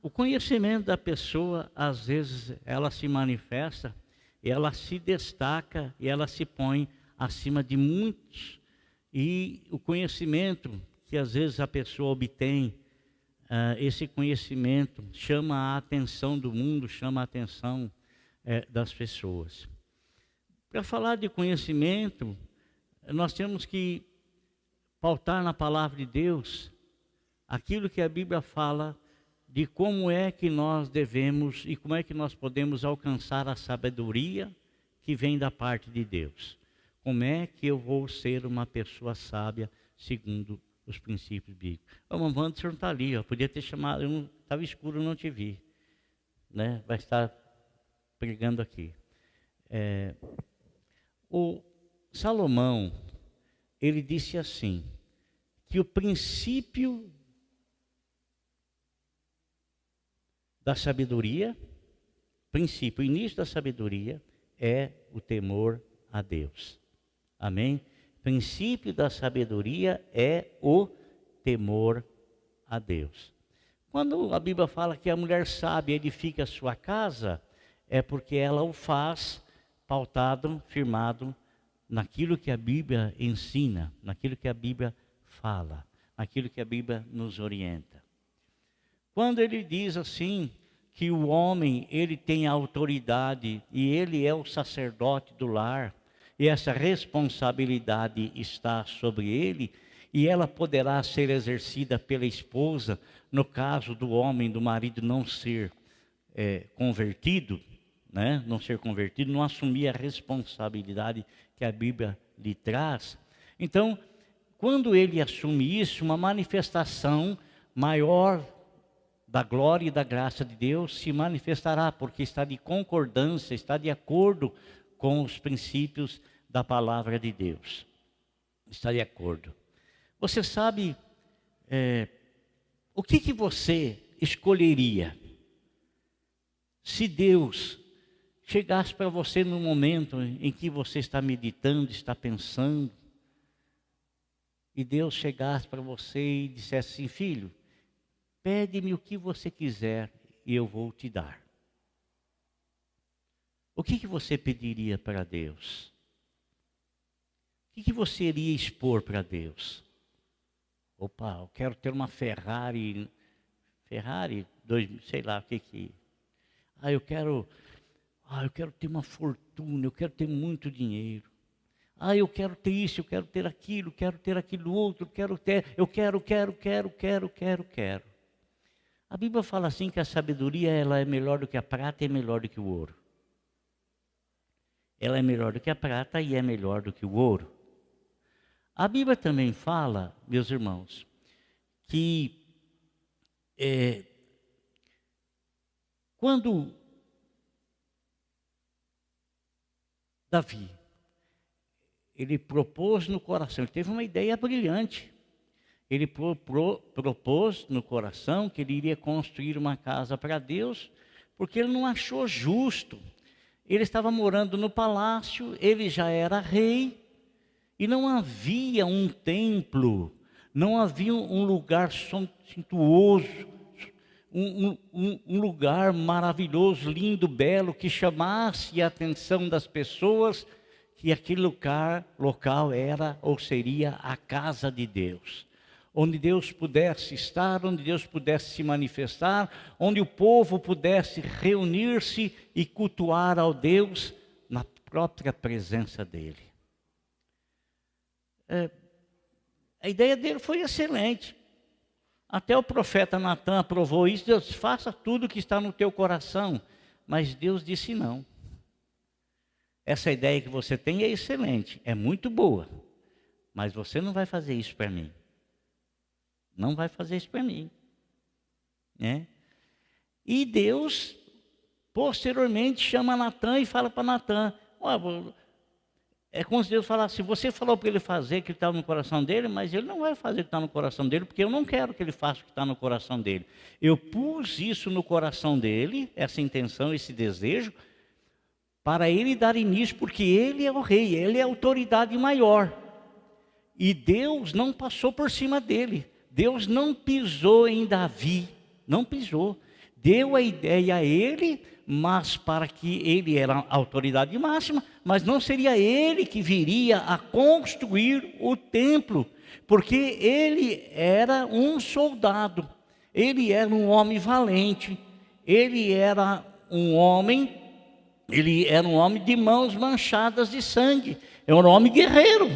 o conhecimento da pessoa, às vezes, ela se manifesta, ela se destaca e ela se põe acima de muitos. E o conhecimento que às vezes a pessoa obtém, esse conhecimento chama a atenção do mundo, chama a atenção das pessoas. Para falar de conhecimento, nós temos que pautar na palavra de Deus aquilo que a Bíblia fala de como é que nós devemos e como é que nós podemos alcançar a sabedoria que vem da parte de Deus. Como é que eu vou ser uma pessoa sábia segundo os princípios bíblicos? O mamãe, o senhor não está ali, ó. Podia ter chamado, estava escuro, não te vi. Né? Vai estar pregando aqui. O Salomão, ele disse assim, que o princípio da sabedoria, o início da sabedoria é o temor a Deus. Amém? O princípio da sabedoria é o temor a Deus. Quando a Bíblia fala que a mulher sábia edifica a sua casa, é porque ela o faz pautado, firmado naquilo que a Bíblia ensina, naquilo que a Bíblia fala, naquilo que a Bíblia nos orienta. Quando ele diz assim, que o homem, ele tem a autoridade e ele é o sacerdote do lar, e essa responsabilidade está sobre ele, e ela poderá ser exercida pela esposa, no caso do homem, do marido não ser convertido, né? Não ser convertido, não assumir a responsabilidade que a Bíblia lhe traz. Então, quando ele assume isso, uma manifestação maior da glória e da graça de Deus se manifestará, porque está de concordância, está de acordo com os princípios da palavra de Deus. Está de acordo. Você sabe o que você escolheria se Deus chegasse para você no momento em que você está meditando, está pensando, e Deus chegasse para você e dissesse assim, filho, pede-me o que você quiser e eu vou te dar. O que você pediria para Deus? O que você iria expor para Deus? Opa, eu quero ter uma Ferrari, sei lá o que. Eu quero ter uma fortuna, eu quero ter muito dinheiro. Eu quero ter isso, eu quero ter aquilo outro, eu quero. A Bíblia fala assim que a sabedoria ela é melhor do que a prata e é melhor do que o ouro. Ela é melhor do que a prata e é melhor do que o ouro. A Bíblia também fala, meus irmãos, que quando Davi, ele propôs no coração, ele teve uma ideia brilhante. Ele propôs no coração que ele iria construir uma casa para Deus, porque ele não achou justo. Ele estava morando no palácio, ele já era rei, e não havia um templo, não havia um lugar suntuoso, um lugar maravilhoso, lindo, belo, que chamasse a atenção das pessoas, que aquele local era ou seria a casa de Deus. Onde Deus pudesse estar, onde Deus pudesse se manifestar, onde o povo pudesse reunir-se e cultuar ao Deus na própria presença dele. A ideia dele foi excelente. Até o profeta Natan aprovou isso. Deus, faça tudo o que está no teu coração. Mas Deus disse não. Essa ideia que você tem é excelente, é muito boa. Mas você não vai fazer isso para mim. Não vai fazer isso para mim. E Deus, posteriormente, chama Natan e fala para Natan, é como se Deus falasse, você falou para ele fazer o que estava no coração dele, mas ele não vai fazer o que está no coração dele, porque eu não quero que ele faça o que está no coração dele. Eu pus isso no coração dele, essa intenção, esse desejo, para ele dar início, porque ele é o rei, ele é a autoridade maior. E Deus não passou por cima dele. Deus não pisou em Davi, não pisou. deu a ideia a ele, mas para que ele era a autoridade máxima, mas não seria ele que viria a construir o templo, porque ele era um soldado, ele era um homem valente, ele era um homem de mãos manchadas de sangue, era um homem guerreiro.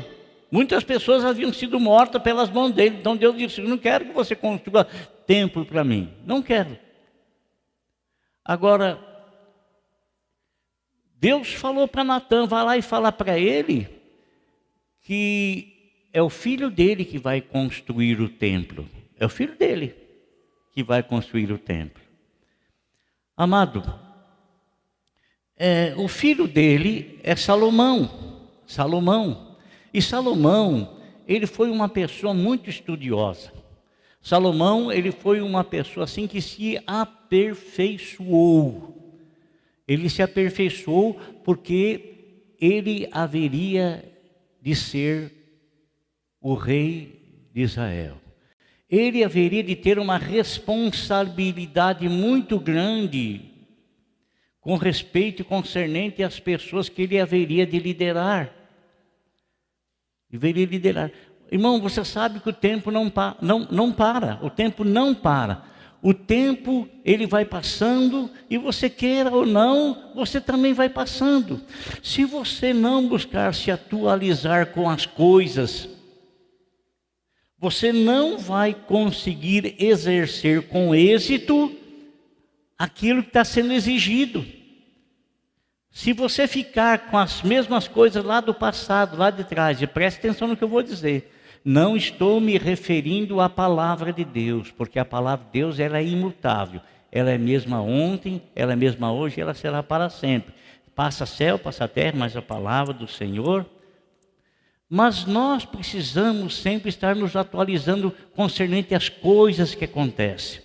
Muitas pessoas haviam sido mortas pelas mãos dele. Então Deus disse: eu não quero que você construa templo para mim, não quero. Agora, Deus falou para Natã: vai lá e fala para ele que é o filho dele que vai construir o templo. É o filho dele que vai construir o templo. Amado, o filho dele é Salomão. E Salomão, ele foi uma pessoa muito estudiosa. Salomão, ele foi uma pessoa assim que se aperfeiçoou. Ele se aperfeiçoou porque ele haveria de ser o rei de Israel. Ele haveria de ter uma responsabilidade muito grande com respeito e concernente às pessoas que ele haveria de liderar. Irmão, você sabe que o tempo não para, o tempo não para. O tempo, ele vai passando, e você queira ou não, você também vai passando. Se você não buscar se atualizar com as coisas, você não vai conseguir exercer com êxito aquilo que está sendo exigido. Se você ficar com as mesmas coisas lá do passado, lá de trás, e preste atenção no que eu vou dizer, não estou me referindo à palavra de Deus, porque a palavra de Deus, ela é imutável, ela é a mesma ontem, ela é a mesma hoje, ela será para sempre. Passa céu, passa terra, mas a palavra do Senhor. Mas nós precisamos sempre estar nos atualizando concernente às coisas que acontecem,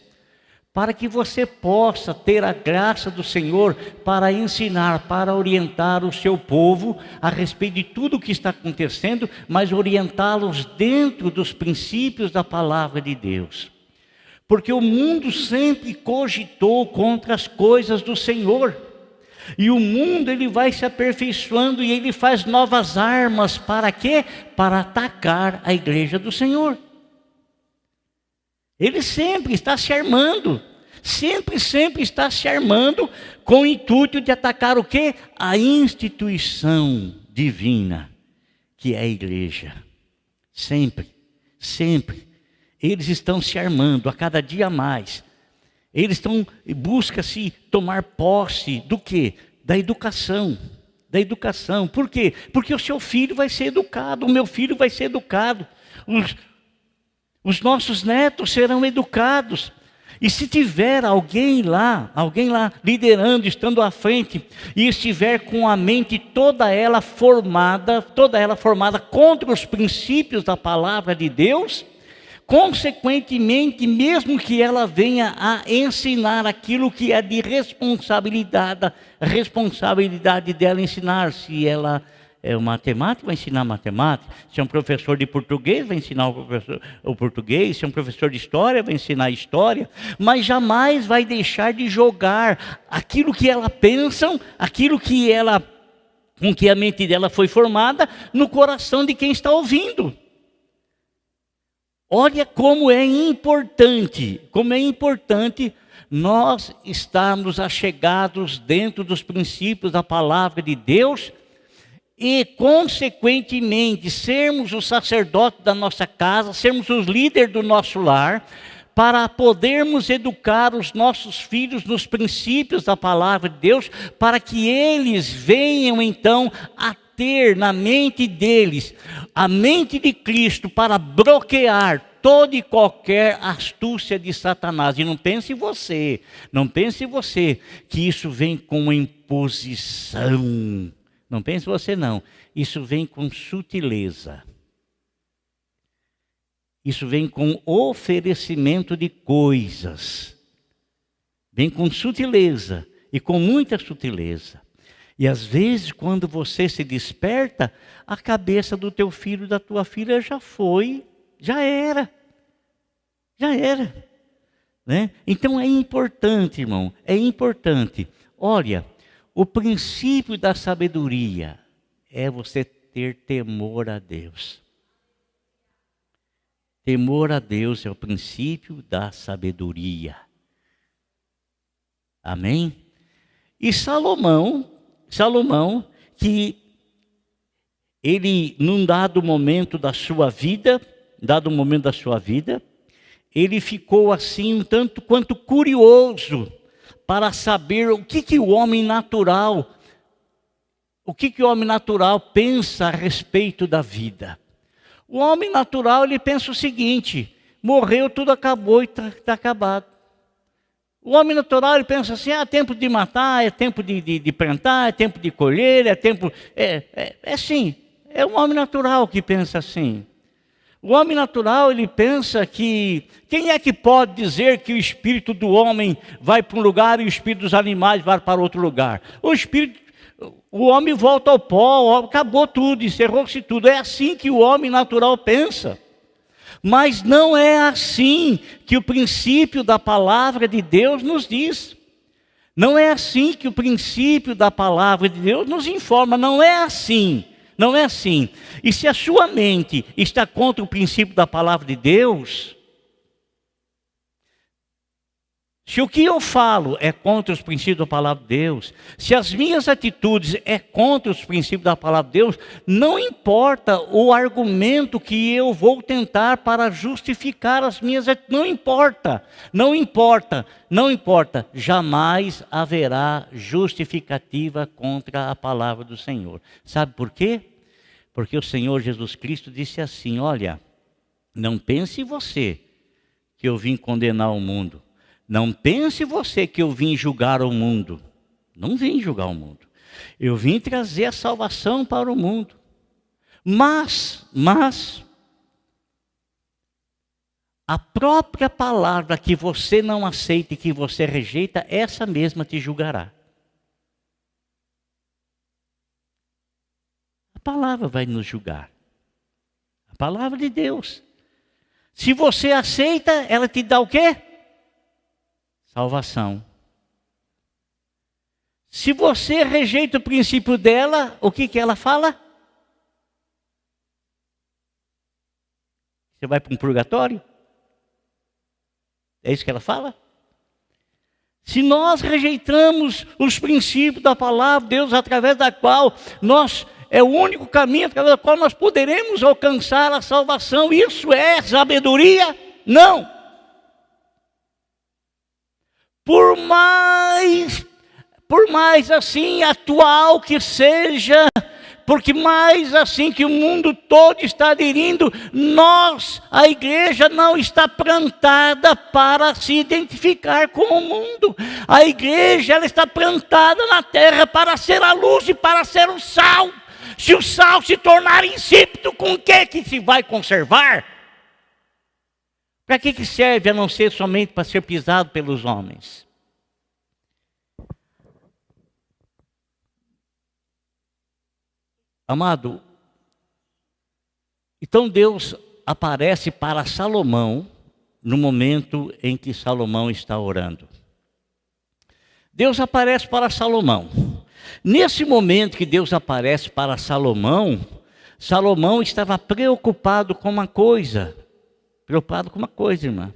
para que você possa ter a graça do Senhor para ensinar, para orientar o seu povo a respeito de tudo o que está acontecendo, mas orientá-los dentro dos princípios da palavra de Deus. Porque o mundo sempre cogitou contra as coisas do Senhor. E o mundo, ele vai se aperfeiçoando e ele faz novas armas. Para quê? Para atacar a igreja do Senhor. Ele sempre está se armando, sempre está se armando com o intuito de atacar o quê? A instituição divina, que é a igreja. Sempre. Eles estão se armando a cada dia mais. Eles buscam-se tomar posse do quê? Da educação. Por quê? Porque o seu filho vai ser educado, o meu filho vai ser educado. Os nossos netos serão educados. E se tiver alguém lá liderando, estando à frente, e estiver com a mente toda ela formada contra os princípios da palavra de Deus, consequentemente, mesmo que ela venha a ensinar aquilo que é de responsabilidade dela ensinar, se ela é um matemático, vai ensinar matemática. Se é um professor de português, vai ensinar o português. Se é um professor de história, vai ensinar a história. Mas jamais vai deixar de jogar aquilo que ela pensa, com que a mente dela foi formada, no coração de quem está ouvindo. Olha como é importante nós estarmos achegados dentro dos princípios da palavra de Deus, e, consequentemente, sermos o sacerdote da nossa casa, sermos os líderes do nosso lar, para podermos educar os nossos filhos nos princípios da palavra de Deus, para que eles venham, então, a ter na mente deles a mente de Cristo, para bloquear toda e qualquer astúcia de Satanás. E não pense você que isso vem com imposição. Não pense você não, isso vem com sutileza. Isso vem com oferecimento de coisas. Vem com sutileza, e com muita sutileza. E às vezes, quando você se desperta, a cabeça do teu filho, da tua filha já era. né? Então é importante, irmão, é importante. Olha, o princípio da sabedoria é você ter temor a Deus. Temor a Deus é o princípio da sabedoria. Amém? E Salomão, que ele, num dado momento da sua vida, ele ficou assim um tanto quanto curioso para saber o que o homem natural pensa a respeito da vida. O homem natural, ele pensa o seguinte: morreu, tudo acabou e está acabado. O homem natural, ele pensa assim: é tempo de matar, é tempo de plantar, é tempo de colher, é tempo... É assim, é o homem natural que pensa assim. O homem natural, ele pensa que... Quem é que pode dizer que o espírito do homem vai para um lugar e o espírito dos animais vai para outro lugar? O homem volta ao pó, acabou tudo, encerrou-se tudo. É assim que o homem natural pensa. Mas não é assim que o princípio da palavra de Deus nos diz. Não é assim que o princípio da palavra de Deus nos informa. Não é assim. Não é assim. E se a sua mente está contra o princípio da palavra de Deus, se o que eu falo é contra os princípios da palavra de Deus, se as minhas atitudes é contra os princípios da palavra de Deus, não importa o argumento que eu vou tentar para justificar as minhas atitudes, não importa, jamais haverá justificativa contra a palavra do Senhor. Sabe por quê? Porque o Senhor Jesus Cristo disse assim: olha, não pense você que eu vim condenar o mundo. Não pense você que eu vim julgar o mundo. Não vim julgar o mundo. Eu vim trazer a salvação para o mundo. Mas, a própria palavra que você não aceita e que você rejeita, essa mesma te julgará. A palavra vai nos julgar. A palavra de Deus. Se você aceita, ela te dá o quê? Salvação. Se você rejeita o princípio dela, o que ela fala? Você vai para um purgatório? É isso que ela fala? Se nós rejeitamos os princípios da palavra de Deus, através da qual é o único caminho através do qual nós poderemos alcançar a salvação, isso é sabedoria? Não. Por mais assim atual que seja, porque mais assim que o mundo todo está aderindo, a igreja não está plantada para se identificar com o mundo. A igreja, ela está plantada na terra para ser a luz e para ser o sal. Se o sal se tornar insípido, com o que se vai conservar? Para que serve a não ser somente para ser pisado pelos homens? Amado, então Deus aparece para Salomão no momento em que Salomão está orando. Deus aparece para Salomão. Nesse momento que Deus aparece para Salomão, Salomão estava preocupado com uma coisa. Irmã.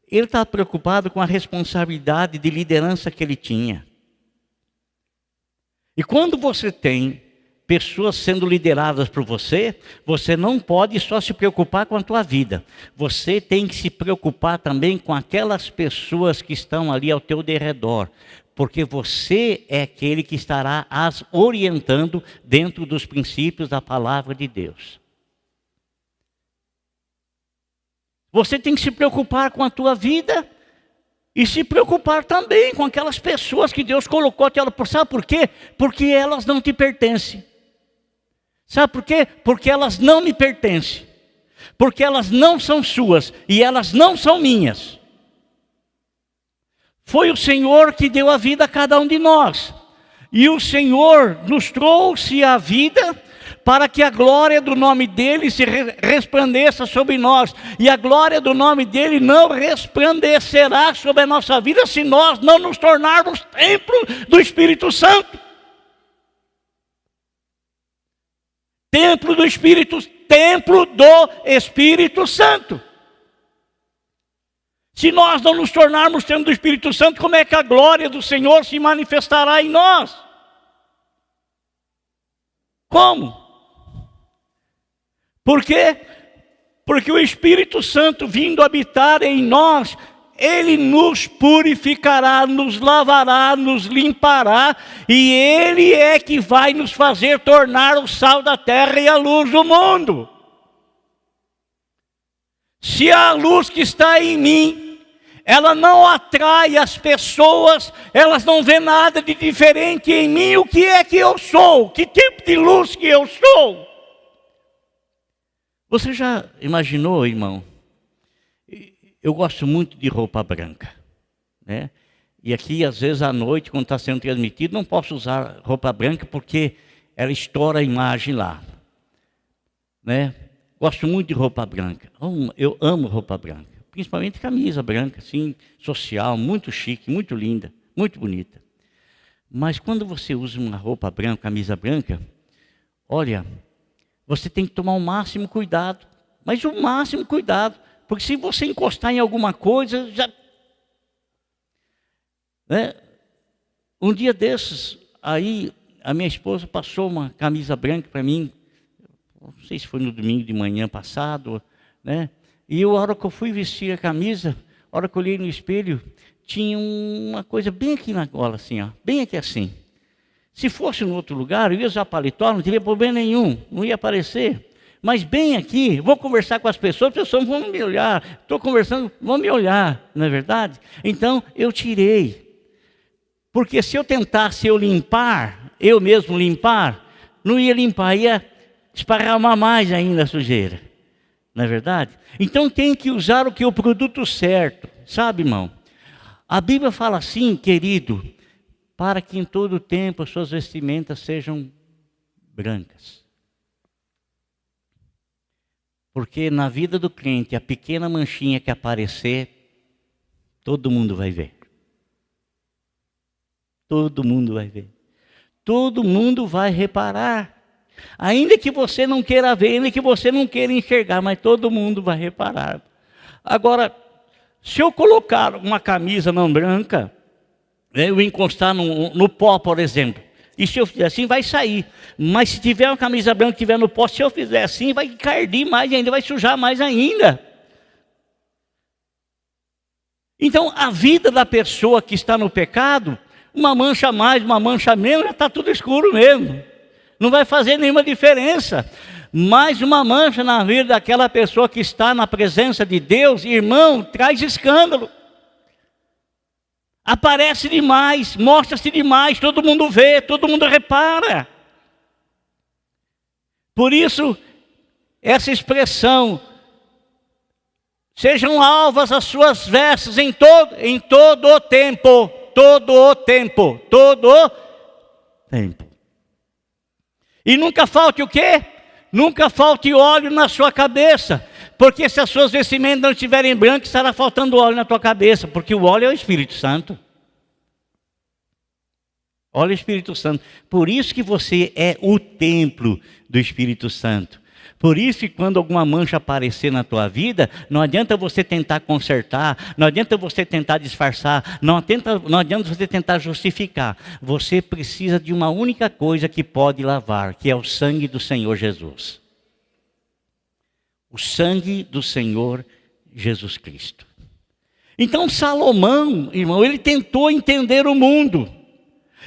Ele estava preocupado com a responsabilidade de liderança que ele tinha. E quando você tem pessoas sendo lideradas por você, você não pode só se preocupar com a tua vida. Você tem que se preocupar também com aquelas pessoas que estão ali ao teu derredor. Porque você é aquele que estará as orientando dentro dos princípios da palavra de Deus. Você tem que se preocupar com a tua vida e se preocupar também com aquelas pessoas que Deus colocou a tela. Sabe por quê? Porque elas não te pertencem. Sabe por quê? Porque elas não me pertencem. Porque elas não são suas e elas não são minhas. Foi o Senhor que deu a vida a cada um de nós. E o Senhor nos trouxe a vida para que a glória do nome dele se resplandeça sobre nós. E a glória do nome dele não resplandecerá sobre a nossa vida se nós não nos tornarmos templo do Espírito Santo. Templo do Espírito Santo. Se nós não nos tornarmos templo do Espírito Santo, como é que a glória do Senhor se manifestará em nós? Como? Por quê? Porque o Espírito Santo vindo habitar em nós, ele nos purificará, nos lavará, nos limpará, e ele é que vai nos fazer tornar o sal da terra e a luz do mundo. Se a luz que está em mim, ela não atrai as pessoas, elas não vêem nada de diferente em mim, o que é que eu sou? Que tipo de luz que eu sou? Você já imaginou, irmão? Eu gosto muito de roupa branca, né? E aqui, às vezes, à noite, quando está sendo transmitido, não posso usar roupa branca porque ela estoura a imagem lá, né? Gosto muito de roupa branca. Eu amo roupa branca, principalmente camisa branca, assim, social, muito chique, muito linda, muito bonita. Mas quando você usa uma roupa branca, camisa branca, olha, você tem que tomar o máximo cuidado, mas o máximo cuidado, porque se você encostar em alguma coisa, já... né? Um dia desses, aí a minha esposa passou uma camisa branca para mim, não sei se foi no domingo de manhã passado, né? E a hora que eu fui vestir a camisa, a hora que eu olhei no espelho, tinha uma coisa bem aqui na gola, assim, ó, bem aqui assim. Se fosse em outro lugar, eu ia usar paletó, não teria problema nenhum, não ia aparecer. Mas bem aqui, vou conversar com as pessoas vão me olhar. Estou conversando, vão me olhar, não é verdade? Então, eu tirei. Porque se eu tentasse eu mesmo limpar, não ia limpar, ia esparramar mais ainda a sujeira. Não é verdade? Então tem que usar o produto certo. Sabe, irmão? A Bíblia fala assim, querido, para que em todo tempo as suas vestimentas sejam brancas. Porque na vida do crente, a pequena manchinha que aparecer, todo mundo vai ver. Todo mundo vai ver. Todo mundo vai reparar. Ainda que você não queira ver, ainda que você não queira enxergar, mas todo mundo vai reparar. Agora, se eu colocar uma camisa não branca, eu encostar no pó, por exemplo, e se eu fizer assim, vai sair. Mas se tiver uma camisa branca que tiver no pó, se eu fizer assim, vai encardir mais ainda, vai sujar mais ainda. Então, a vida da pessoa que está no pecado, uma mancha mais, uma mancha menos, já está tudo escuro mesmo. Não vai fazer nenhuma diferença. Mas uma mancha na vida daquela pessoa que está na presença de Deus, irmão, traz escândalo. Aparece demais, mostra-se demais, todo mundo vê, todo mundo repara. Por isso, essa expressão, sejam alvas as suas vestes em todo o tempo, todo o tempo, todo o tempo. E nunca falte o quê? Nunca falte óleo na sua cabeça, porque se as suas vestimentas não estiverem brancas, estará faltando óleo na tua cabeça, porque o óleo é o Espírito Santo. Olha o Espírito Santo. Por isso que você é o templo do Espírito Santo. Por isso que quando alguma mancha aparecer na tua vida, não adianta você tentar consertar, não adianta você tentar disfarçar, não adianta você tentar justificar. Você precisa de uma única coisa que pode lavar, que é o sangue do Senhor Jesus. O sangue do Senhor Jesus Cristo. Então Salomão, irmão, ele tentou entender o mundo.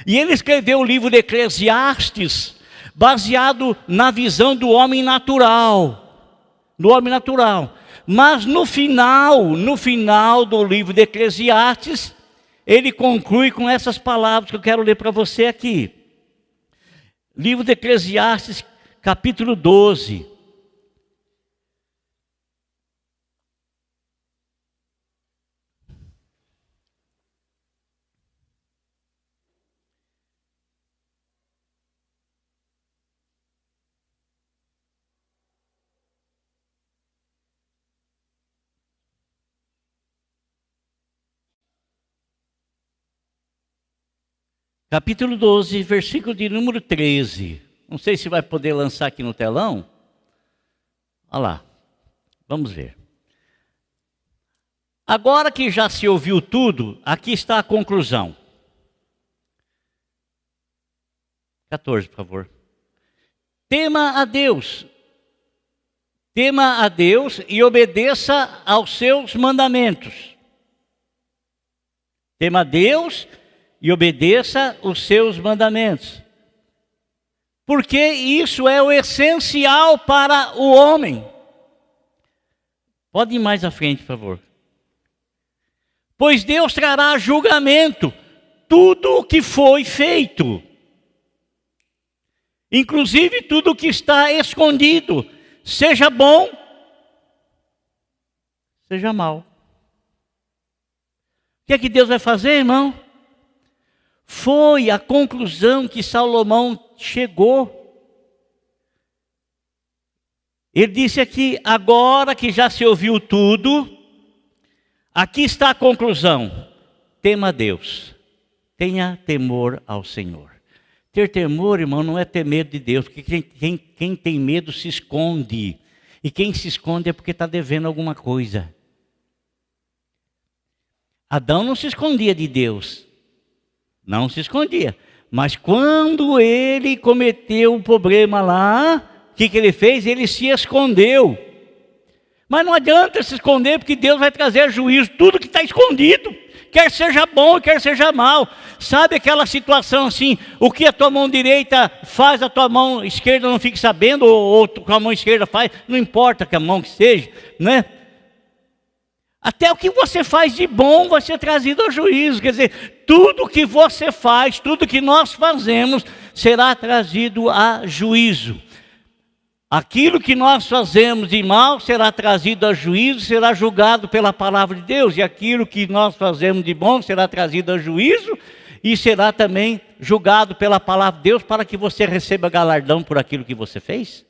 E ele escreveu o livro de Eclesiastes, baseado na visão do homem natural. Do homem natural. Mas no final do livro de Eclesiastes, ele conclui com essas palavras que eu quero ler para você aqui. Livro de Eclesiastes, capítulo 12. capítulo 12, versículo de número 13. Não sei se vai poder lançar aqui no telão. Olha lá, vamos ver. Agora que já se ouviu tudo, aqui está a conclusão. 14, por favor. Tema a Deus e obedeça aos seus mandamentos. Tema a Deus e obedeça os seus mandamentos. Porque isso é o essencial para o homem. Pode ir mais à frente, por favor. Pois Deus trará julgamento tudo o que foi feito, inclusive tudo o que está escondido, seja bom, seja mal. O que é que Deus vai fazer, irmão? Foi a conclusão que Salomão chegou. Ele disse aqui, agora que já se ouviu tudo, aqui está a conclusão. Tema a Deus, tenha temor ao Senhor. Ter temor, irmão, não é ter medo de Deus, porque quem tem medo se esconde. E quem se esconde é porque está devendo alguma coisa. Adão não se escondia de Deus. Não se escondia. Mas quando ele cometeu um problema lá, o que ele fez? Ele se escondeu. Mas não adianta se esconder, porque Deus vai trazer juízo, tudo que está escondido. Quer seja bom, quer seja mal. Sabe aquela situação assim, o que a tua mão direita faz, a tua mão esquerda não fique sabendo, ou a mão esquerda faz, não importa que a mão que seja, né? Até o que você faz de bom vai ser trazido ao juízo. Quer dizer, tudo que você faz, tudo que nós fazemos, será trazido a juízo. Aquilo que nós fazemos de mal será trazido a juízo, será julgado pela palavra de Deus. E aquilo que nós fazemos de bom será trazido a juízo e será também julgado pela palavra de Deus para que você receba galardão por aquilo que você fez.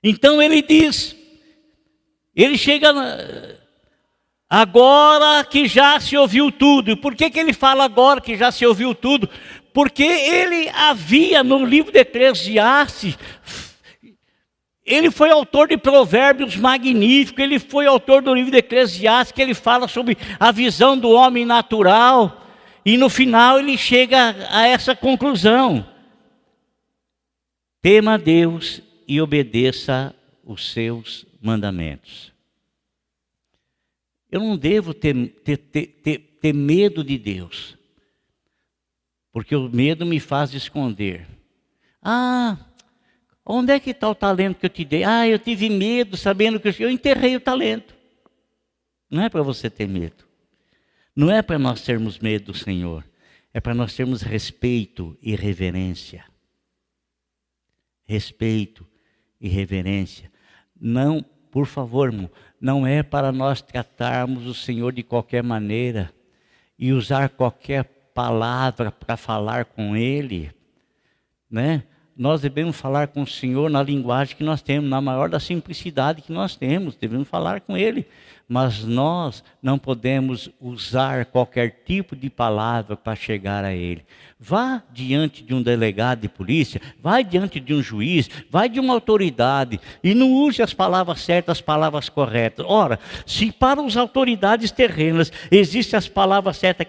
Então ele diz, ele chega, agora que já se ouviu tudo. Por que ele fala agora que já se ouviu tudo? Porque ele havia no livro de Eclesiastes, ele foi autor de provérbios magníficos, ele foi autor do livro de Eclesiastes, que ele fala sobre a visão do homem natural, e no final ele chega a essa conclusão. Tema a Deus e obedeça os seus mandamentos. Eu não devo ter medo de Deus, porque o medo me faz esconder. Onde é que está o talento que eu te dei? Eu tive medo sabendo que eu enterrei o talento. Não é para você ter medo. Não é para nós termos medo do Senhor. É para nós termos respeito e reverência. Respeito e reverência. Não, por favor, irmão, não é para nós tratarmos o Senhor de qualquer maneira e usar qualquer palavra para falar com Ele, né? Nós devemos falar com o Senhor na linguagem que nós temos, na maior da simplicidade que nós temos, devemos falar com Ele. Mas nós não podemos usar qualquer tipo de palavra para chegar a Ele. Vá diante de um delegado de polícia, vai diante de um juiz, vai de uma autoridade e não use as palavras certas, as palavras corretas. Ora, se para as autoridades terrenas existem as palavras certas,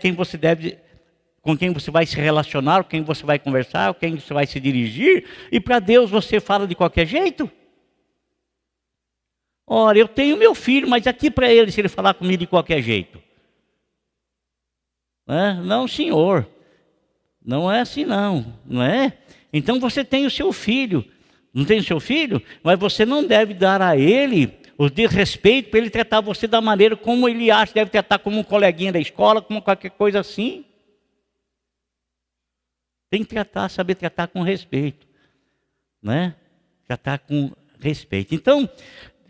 com quem você vai se relacionar, com quem você vai conversar, com quem você vai se dirigir, e para Deus você fala de qualquer jeito? Ora, eu tenho meu filho, mas aqui para ele, se ele falar comigo de qualquer jeito? Não, senhor, não é assim não é? Então você tem o seu filho, não tem o seu filho? Mas você não deve dar a ele o desrespeito para ele tratar você da maneira como ele acha, deve tratar como um coleguinha da escola, como qualquer coisa assim. Tem que saber tratar com respeito, né? Tratar com respeito. Então,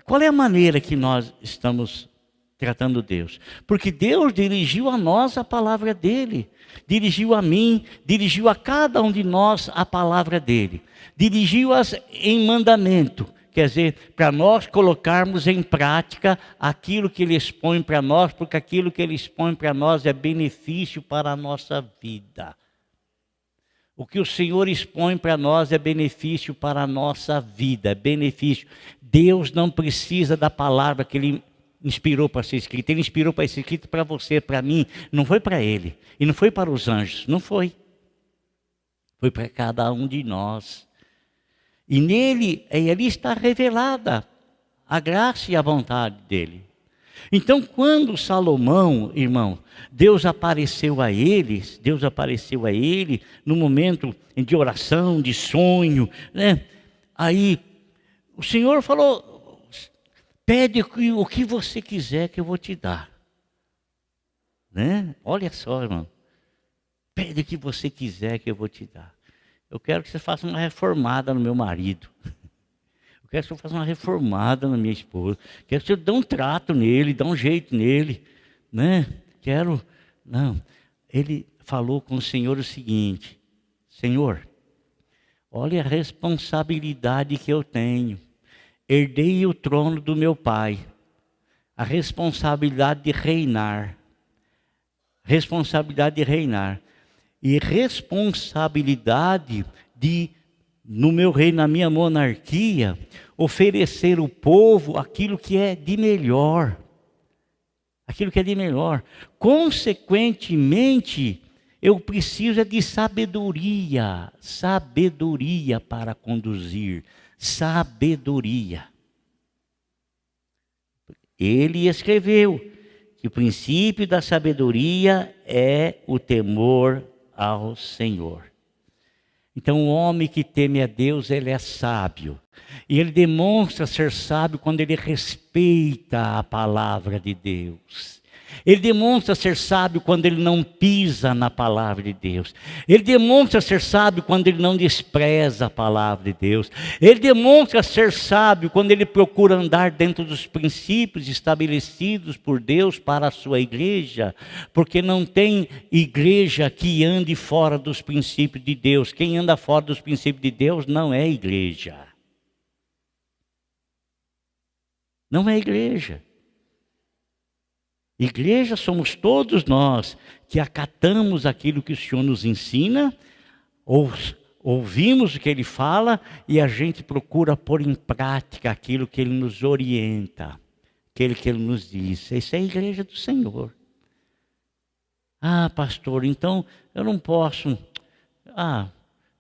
qual é a maneira que nós estamos tratando Deus? Porque Deus dirigiu a nós a palavra dEle, dirigiu a mim, dirigiu a cada um de nós a palavra dEle, dirigiu-as em mandamento, quer dizer, para nós colocarmos em prática aquilo que Ele expõe para nós, porque aquilo que Ele expõe para nós é benefício para a nossa vida. O que o Senhor expõe para nós é benefício para a nossa vida, é benefício. Deus não precisa da palavra que Ele inspirou para ser escrita. Ele inspirou para ser escrita para você, para mim. Não foi para Ele. E não foi para os anjos. Não foi. Foi para cada um de nós. E nele, ali está revelada a graça e a vontade dEle. Então, quando Salomão, irmão, Deus apareceu a ele no momento de oração, de sonho, né? Aí, o Senhor falou, pede o que você quiser que eu vou te dar. Né? Olha só, irmão, pede o que você quiser que eu vou te dar. Eu quero que você faça uma reformada no meu marido. Eu quero que você faça uma reformada na minha esposa. Quero que você dê um trato nele, dê um jeito nele. Né? Não. Ele falou com o Senhor o seguinte: Senhor, olha a responsabilidade que eu tenho. Herdei o trono do meu pai. A responsabilidade de reinar. E responsabilidade de, no meu reino, na minha monarquia, oferecer ao povo aquilo que é de melhor. Consequentemente, eu preciso de sabedoria para conduzir, sabedoria. Ele escreveu que o princípio da sabedoria é o temor ao Senhor. Então, o homem que teme a Deus, ele é sábio. E ele demonstra ser sábio quando ele respeita a palavra de Deus. Ele demonstra ser sábio quando ele não pisa na palavra de Deus. Ele demonstra ser sábio quando ele não despreza a palavra de Deus. Ele demonstra ser sábio quando ele procura andar dentro dos princípios estabelecidos por Deus para a sua igreja. Porque não tem igreja que ande fora dos princípios de Deus. Quem anda fora dos princípios de Deus não é igreja. Não é igreja. Igreja somos todos nós que acatamos aquilo que o Senhor nos ensina, ouvimos o que Ele fala e a gente procura pôr em prática aquilo que Ele nos orienta, aquilo que Ele nos diz. Essa é a igreja do Senhor. Ah, pastor, então eu não posso.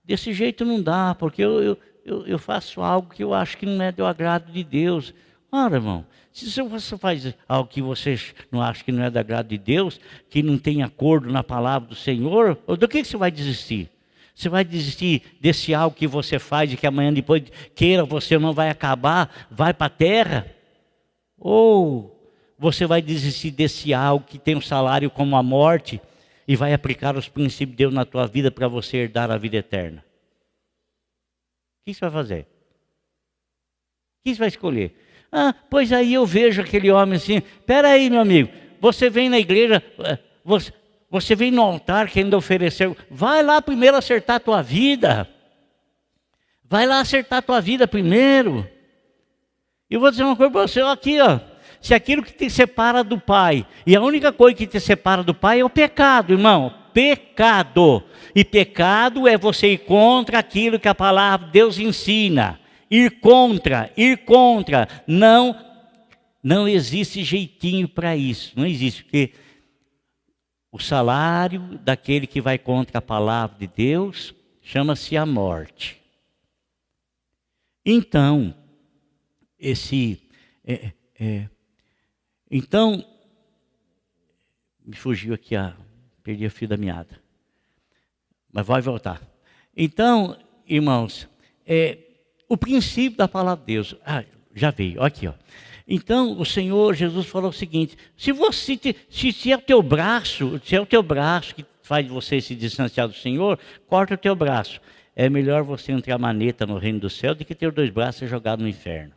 Desse jeito não dá, porque eu faço algo que eu acho que não é do agrado de Deus. Ora, irmão, se você faz algo que você não acha que não é do agrado de Deus, que não tem acordo na palavra do Senhor, do que você vai desistir? Você vai desistir desse algo que você faz e que amanhã depois queira você não vai acabar, vai para a terra? Ou você vai desistir desse algo que tem um salário como a morte e vai aplicar os princípios de Deus na tua vida para você herdar a vida eterna? O que você vai fazer? O que você vai escolher? Pois aí eu vejo aquele homem assim, espera aí, meu amigo, você vem na igreja, você vem no altar querendo oferecer, vai lá primeiro acertar a tua vida. Vai lá acertar a tua vida primeiro. E eu vou dizer uma coisa para você, aqui se aquilo que te separa do Pai, e a única coisa que te separa do Pai é o pecado, irmão, pecado. E pecado é você ir contra aquilo que a palavra de Deus ensina. Ir contra, não existe jeitinho para isso, não existe, porque o salário daquele que vai contra a palavra de Deus chama-se a morte. Então, então, me fugiu aqui, perdi o fio da meada, mas vai voltar. Então, irmãos, o princípio da palavra de Deus, já veio, aqui, Então o Senhor Jesus falou o seguinte: se é o teu braço, que faz você se distanciar do Senhor, corta o teu braço. É melhor você entrar maneta no reino do céu do que ter 2 braços e jogar no inferno.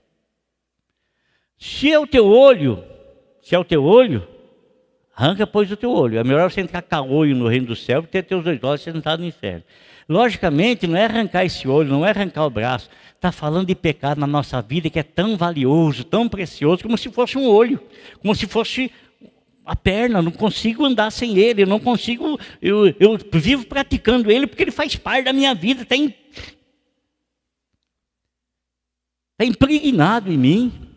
Se é o teu olho, Arranca, pois, o teu olho. É melhor você entrar com olho no reino do céu que ter teus 2 olhos sentado no inferno. Logicamente, não é arrancar esse olho, não é arrancar o braço. Está falando de pecado na nossa vida que é tão valioso, tão precioso, como se fosse um olho, como se fosse a perna. Não consigo andar sem ele, eu não consigo, eu vivo praticando ele porque ele faz parte da minha vida, está impregnado em mim.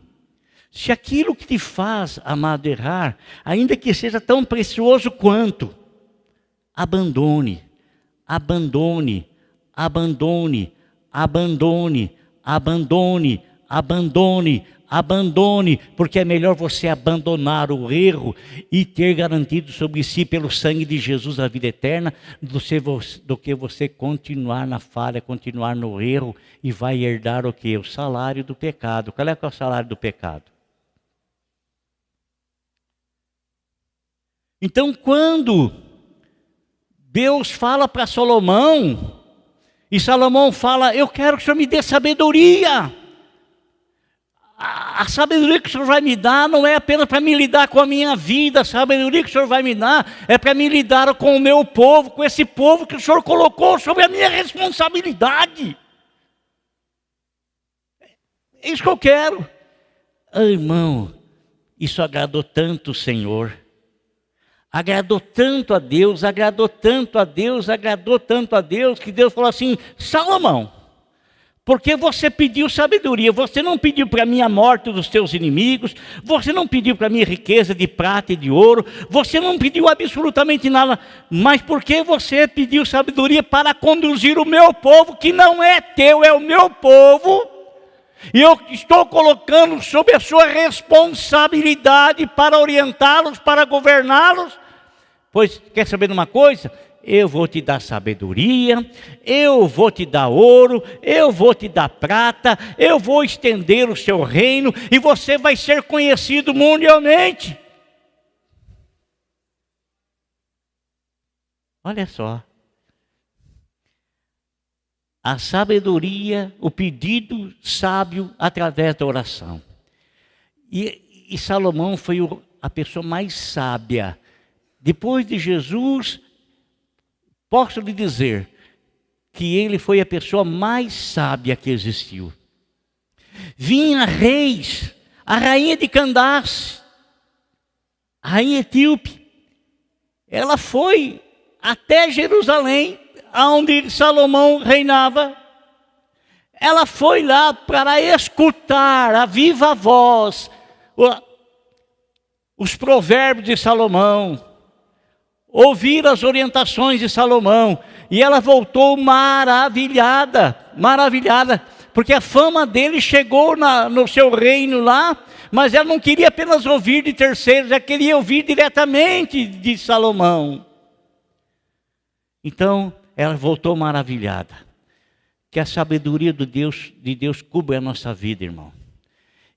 Se aquilo que te faz, amado, errar, ainda que seja tão precioso quanto, abandone, abandone, abandone, abandone, abandone, abandone, abandone, porque é melhor você abandonar o erro e ter garantido sobre si pelo sangue de Jesus a vida eterna, do que você continuar na falha, continuar no erro e vai herdar o quê? O salário do pecado. Qual é o salário do pecado? Então, quando Deus fala para Salomão, e Salomão fala, eu quero que o Senhor me dê sabedoria. A sabedoria que o Senhor vai me dar não é apenas para me lidar com a minha vida, a sabedoria que o Senhor vai me dar é para me lidar com o meu povo, com esse povo que o Senhor colocou sobre a minha responsabilidade. É isso que eu quero. Irmão, isso agradou tanto o Senhor. Agradou tanto a Deus, agradou tanto a Deus, agradou tanto a Deus, que Deus falou assim, Salomão, porque você pediu sabedoria, você não pediu para mim a morte dos teus inimigos, você não pediu para mim riqueza de prata e de ouro, você não pediu absolutamente nada, mas porque você pediu sabedoria para conduzir o meu povo, que não é teu, é o meu povo, e eu estou colocando sob a sua responsabilidade para orientá-los, para governá-los. Pois, quer saber de uma coisa? Eu vou te dar sabedoria, eu vou te dar ouro, eu vou te dar prata, eu vou estender o seu reino e você vai ser conhecido mundialmente. Olha só. A sabedoria, o pedido sábio através da oração. E Salomão foi a pessoa mais sábia. Depois de Jesus, posso lhe dizer que ele foi a pessoa mais sábia que existiu. Vinha reis, a rainha de Candace, a rainha etíope, ela foi até Jerusalém, onde Salomão reinava. Ela foi lá para escutar a viva voz, os provérbios de Salomão, ouvir as orientações de Salomão, e ela voltou maravilhada, porque a fama dele chegou no seu reino lá, mas ela não queria apenas ouvir de terceiros, ela queria ouvir diretamente de Salomão. Então, ela voltou maravilhada. Que a sabedoria de Deus cubra a nossa vida, irmão.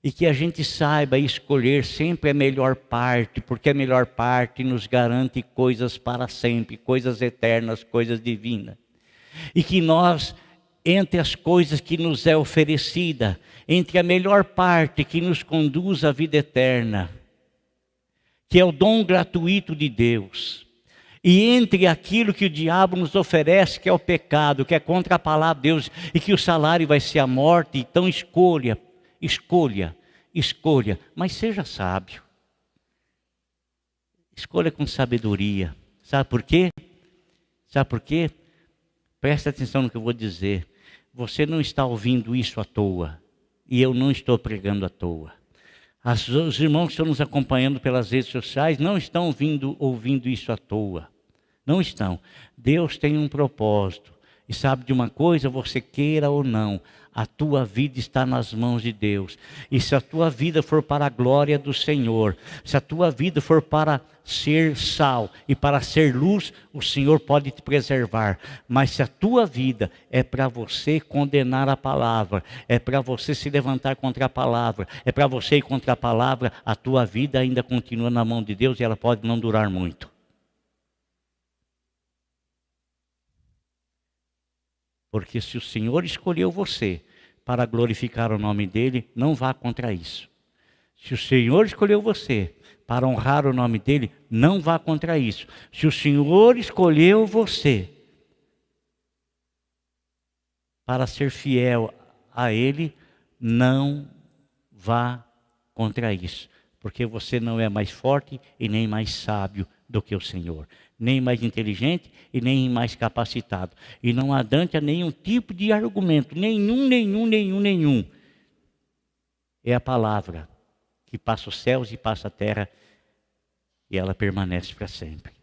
E que a gente saiba escolher sempre a melhor parte, porque a melhor parte nos garante coisas para sempre, coisas eternas, coisas divinas. E que nós, entre as coisas que nos é oferecida, entre a melhor parte que nos conduz à vida eterna, que é o dom gratuito de Deus, e entre aquilo que o diabo nos oferece, que é o pecado, que é contra a palavra de Deus, e que o salário vai ser a morte, então escolha, mas seja sábio. Escolha com sabedoria. Sabe por quê? Presta atenção no que eu vou dizer. Você não está ouvindo isso à toa, e eu não estou pregando à toa. Os irmãos que estão nos acompanhando pelas redes sociais não estão ouvindo isso à toa. Não estão. Deus tem um propósito. E sabe de uma coisa, você queira ou não, a tua vida está nas mãos de Deus. E se a tua vida for para a glória do Senhor, se a tua vida for para ser sal e para ser luz, o Senhor pode te preservar. Mas se a tua vida é para você condenar a palavra, é para você se levantar contra a palavra, é para você ir contra a palavra, a tua vida ainda continua na mão de Deus e ela pode não durar muito. Porque se o Senhor escolheu você para glorificar o nome dEle, não vá contra isso. Se o Senhor escolheu você para honrar o nome dele, não vá contra isso. Se o Senhor escolheu você para ser fiel a ele, não vá contra isso. Porque você não é mais forte e nem mais sábio do que o Senhor. Nem mais inteligente e nem mais capacitado. E não adianta nenhum tipo de argumento. Nenhum. É a palavra que passa os céus e passa a terra. E ela permanece para sempre.